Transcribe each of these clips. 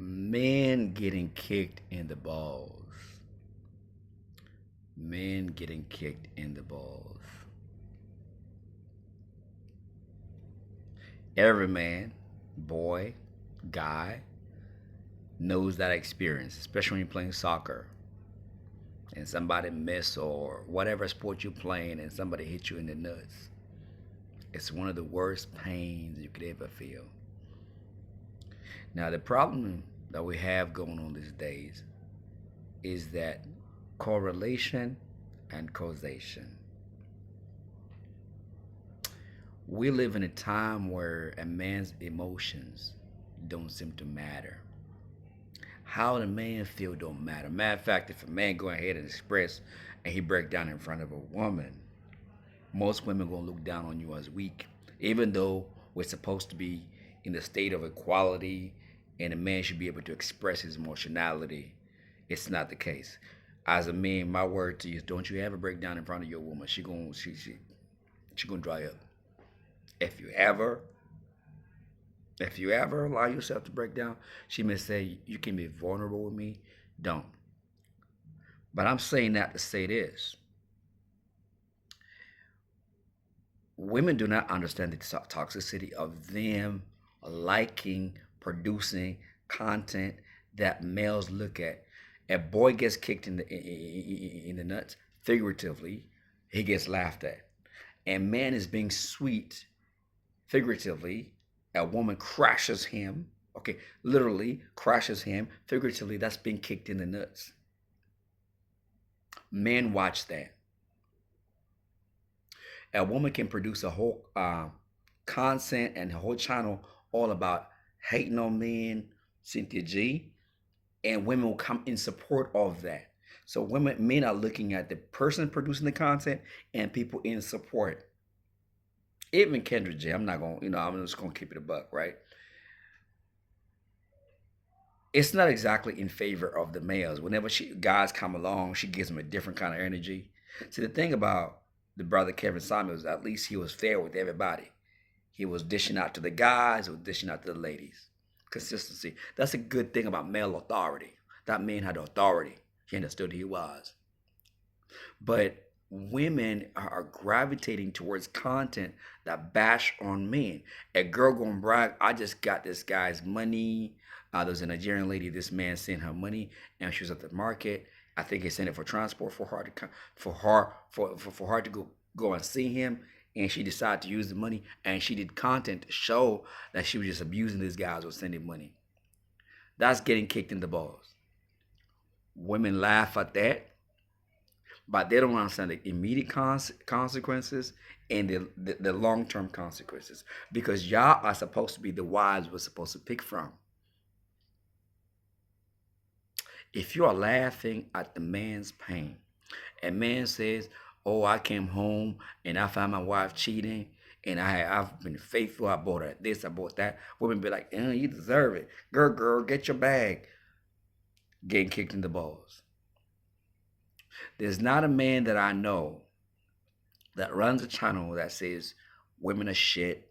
Men getting kicked in the balls. Men getting kicked in the balls. Every man, boy, guy knows that experience, especially when you're playing soccer and somebody miss or whatever sport you're playing and somebody hit you in the nuts. It's one of the worst pains you could ever feel. Now, the problem that we have going on these days is that correlation and causation. We live in a time where a man's emotions don't seem to matter. How the man feel don't matter. Matter of fact, if a man go ahead and express and he break down in front of a woman, most women gonna look down on you as weak, even though we're supposed to be in the state of equality and a man should be able to express his emotionality. It's not the case. As a man, my word to you is don't you ever break down in front of your woman. She gonna dry up. If you ever if you ever allow yourself to break down, she may say you can be vulnerable with me. Don't. But I'm saying that to say this. Women do not understand the toxicity of them liking, producing content that males look at. A boy gets kicked in the nuts, figuratively, he gets laughed at. A man is being sweet, figuratively. A woman crashes him, okay, literally crashes him, figuratively, that's being kicked in the nuts. Men watch that. A woman can produce a whole content and a whole channel all about hating on men, Cynthia G, and women will come in support of that. So men are looking at the person producing the content and people in support. Even Kendra J, I'm not gonna, I'm just gonna keep it a buck, right? It's not exactly in favor of the males. Whenever guys come along, she gives them a different kind of energy. See, the thing about the brother Kevin Samuels, at least he was fair with everybody. He was dishing out to the guys, he was dishing out to the ladies. Consistency. That's a good thing about male authority. That man had authority. He understood who he was. But women are gravitating towards content that bash on men. A girl gonna brag, I just got this guy's money. There's a Nigerian lady, this man sent her money and she was at the market. I think he sent it for transport for her to for her to go and see him. And she decided to use the money and she did content to show that she was just abusing these guys or sending money. That's getting kicked in the balls. Women laugh at that, but they don't understand the immediate consequences and the long-term consequences, because y'all are supposed to be the wives we're supposed to pick from. If you are laughing at the man's pain, a man says, oh, I came home and I found my wife cheating and I've been faithful, I bought her this, I bought that, women be like, you deserve it, girl, get your bag. Getting kicked in the balls. There's not a man that I know that runs a channel that says women are shit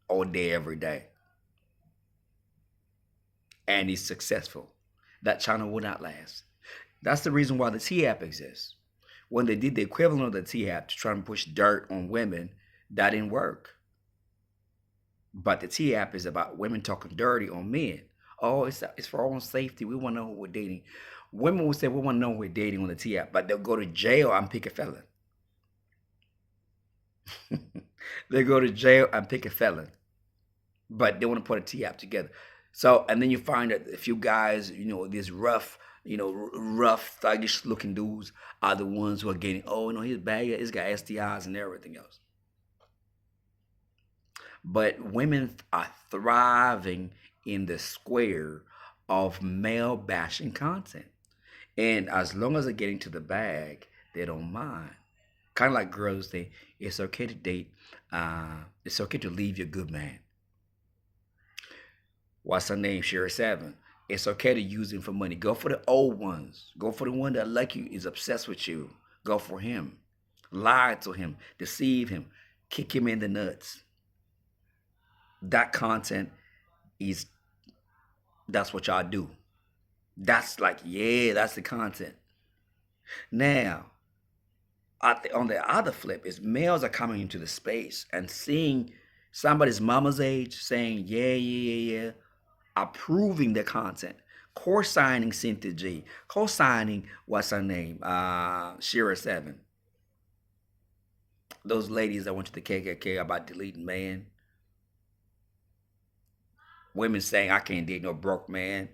all day, every day, and he's successful. That channel will not last. That's the reason why the T app exists. When they did the equivalent of the T app to try and push dirt on women, that didn't work. But the T app is about women talking dirty on men. Oh, it's for our own safety. We want to know who we're dating. Women will say we want to know who we're dating on the T app, but they'll go to jail and pick a felon. They go to jail and pick a felon, but they want to put a T app together. So, and then you find that a few guys, these rough, rough, thuggish looking dudes are the ones who are getting, oh, he's bad, he's got STIs and everything else. But women are thriving in the square of male bashing content. And as long as they're getting to the bag, they don't mind. Kind of like girls say, it's okay to date, it's okay to leave your good man. What's her name? Sherry Seven. It's okay to use him for money. Go for the old ones. Go for the one that like you, is obsessed with you. Go for him. Lie to him. Deceive him. Kick him in the nuts. That content is That's what y'all do. That's like, yeah, that's the content. Now, on the other flip is males are coming into the space and seeing somebody's mama's age saying, yeah, yeah, yeah, yeah, approving the content, co-signing Cynthia G, co-signing what's her name, Shira Seven, those ladies that went to the KKK about deleting man, women saying I can't date no broke man.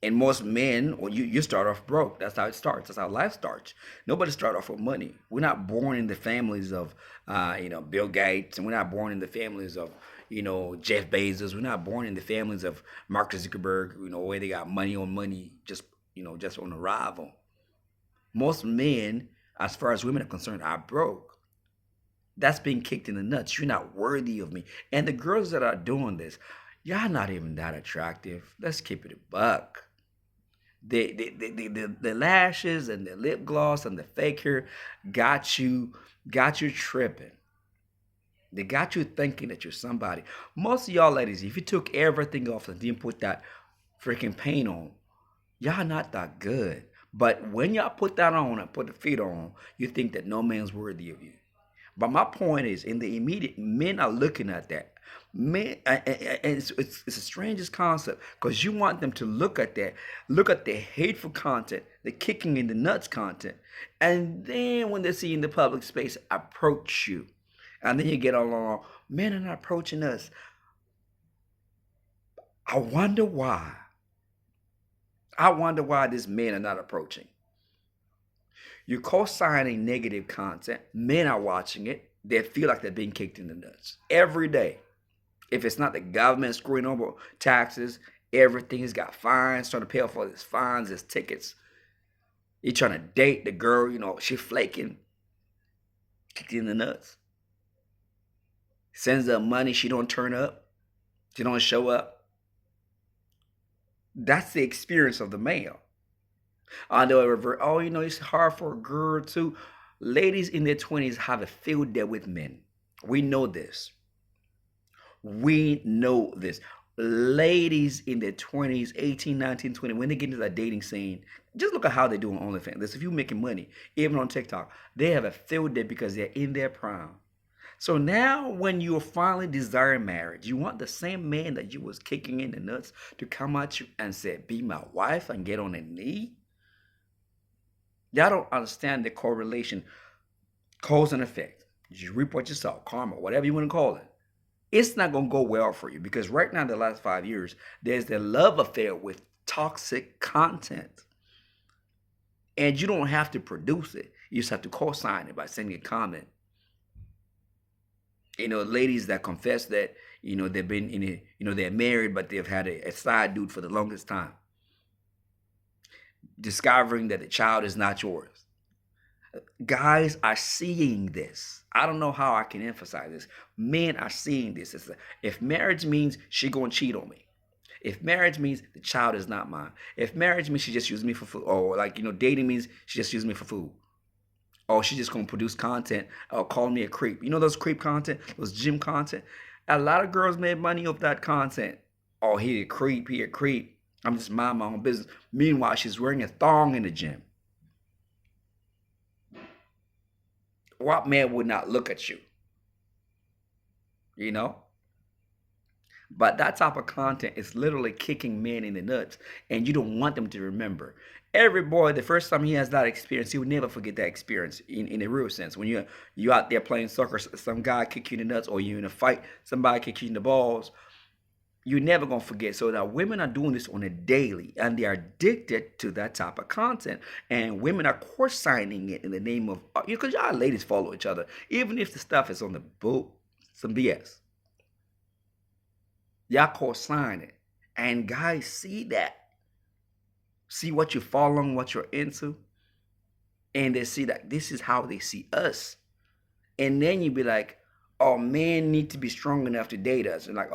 And most men, well, you start off broke. That's how it starts. That's how life starts. Nobody start off with money. We're not born in the families of, Bill Gates, and we're not born in the families of, Jeff Bezos. We're not born in the families of Mark Zuckerberg. Where they got money on money, just on arrival. Most men, as far as women are concerned, are broke. That's being kicked in the nuts. You're not worthy of me. And the girls that are doing this, y'all not even that attractive. Let's keep it a buck. The lashes and the lip gloss and the fake hair got you tripping. They got you thinking that you're somebody. Most of y'all ladies, if you took everything off and didn't put that freaking paint on, y'all not that good. But when y'all put that on and put the feet on, you think that no man's worthy of you. But my point is, in the immediate, men are looking at that. Men, and it's the strangest concept because you want them to look at the hateful content, the kicking in the nuts content, and then when they see you in the public space, approach you, and then you get all along. Men are not approaching us. I wonder why. I wonder why these men are not approaching. You're co-signing negative content. Men are watching it. They feel like they're being kicked in the nuts every day. If it's not the government screwing over taxes, everything has got fines, trying to pay off all his fines, his tickets. You're trying to date the girl, she flaking, kicked in the nuts. Sends her money, she don't turn up. She don't show up. That's the experience of the male. I know it's hard for a girl too. Ladies in their 20s have a field day with men. We know this. We know this. Ladies in their 20s, 18, 19, 20, when they get into that dating scene, just look at how they do on OnlyFans. There's a few making money, even on TikTok. They have a field day because they're in their prime. So now when you finally desire marriage, you want the same man that you was kicking in the nuts to come at you and say, be my wife and get on a knee? Y'all don't understand the correlation, cause and effect. You reap what you sow, karma, whatever you want to call it. It's not going to go well for you because right now, in the last 5 years, there's the love affair with toxic content. And you don't have to produce it. You just have to co-sign it by sending a comment. Ladies that confess that, they've been in they're married, but they've had a side dude for the longest time. Discovering that the child is not yours. Guys are seeing this. I don't know how I can emphasize this. Men are seeing this. If marriage means she gonna cheat on me, if marriage means the child is not mine, if marriage means she just used me for food, or dating means she just used me for food, or she just gonna produce content or call me a creep. Those creep content, those gym content. A lot of girls made money off that content. Oh, he a creep, he a creep. I'm just mind my own business. Meanwhile, she's wearing a thong in the gym. What man would not look at you? But that type of content is literally kicking men in the nuts, and you don't want them to remember. Every boy, the first time he has that experience, he will never forget that experience in a real sense. When you out there playing soccer, some guy kick you in the nuts, or you in a fight, somebody kick you in the balls, you're never going to forget. So now women are doing this on a daily, and they are addicted to that type of content. And women are co-signing it in the name of, because y'all ladies follow each other, even if the stuff is on the book, some BS. Y'all co-sign it. And guys see that. See what you're following, what you're into. And they see that this is how they see us. And then you be like, oh, men need to be strong enough to date us. And like,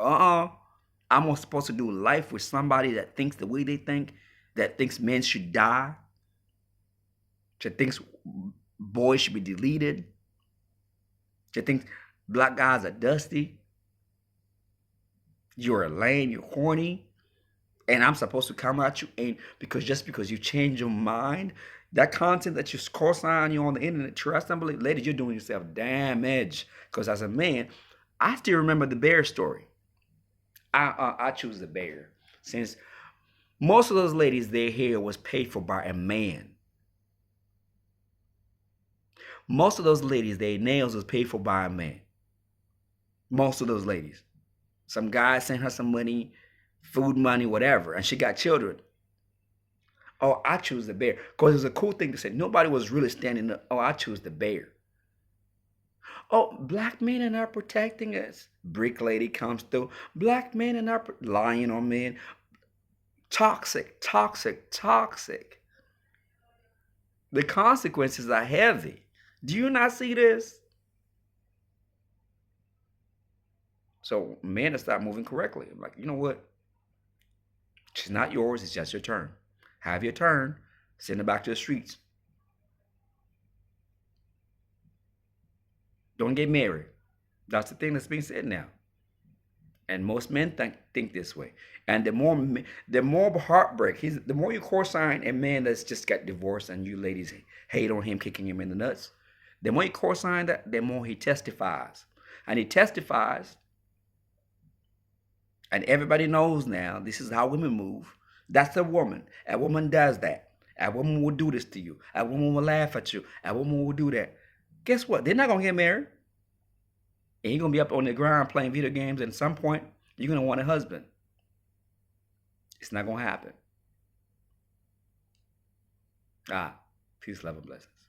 I'm supposed to do life with somebody that thinks the way they think, that thinks men should die, that thinks boys should be deleted, that thinks black guys are dusty. You're lame, you're horny, and I'm supposed to come at you, and because just because you change your mind, that content that you co-sign you on the internet, trust and believe, ladies, you're doing yourself damage. Because as a man, I still remember the bear story. I choose the bear since most of those ladies, their hair was paid for by a man. Most of those ladies, their nails was paid for by a man. Most of those ladies. Some guy sent her some money, food money, whatever, and she got children. Oh, I choose the bear. Because it's a cool thing to say. Nobody was really standing up. Oh, I choose the bear. Oh, black men are not protecting us. Brick lady comes through. Black men are not lying on men. Toxic, toxic, toxic. The consequences are heavy. Do you not see this? So men have start moving correctly. I'm like, you know what? She's not yours. It's just your turn. Have your turn. Send her back to the streets. Don't get married. That's the thing that's being said now. And most men think this way. And the more heartbreak, the more you co-sign a man that's just got divorced and you ladies hate on him, kicking him in the nuts. The more you co-sign that, the more he testifies. And he testifies, and everybody knows now this is how women move. That's a woman. A woman does that. A woman will do this to you. A woman will laugh at you. A woman will do that. Guess what? They're not going to get married. And you're going to be up on the ground playing video games. And at some point, you're going to want a husband. It's not going to happen. Peace, love, and blessings.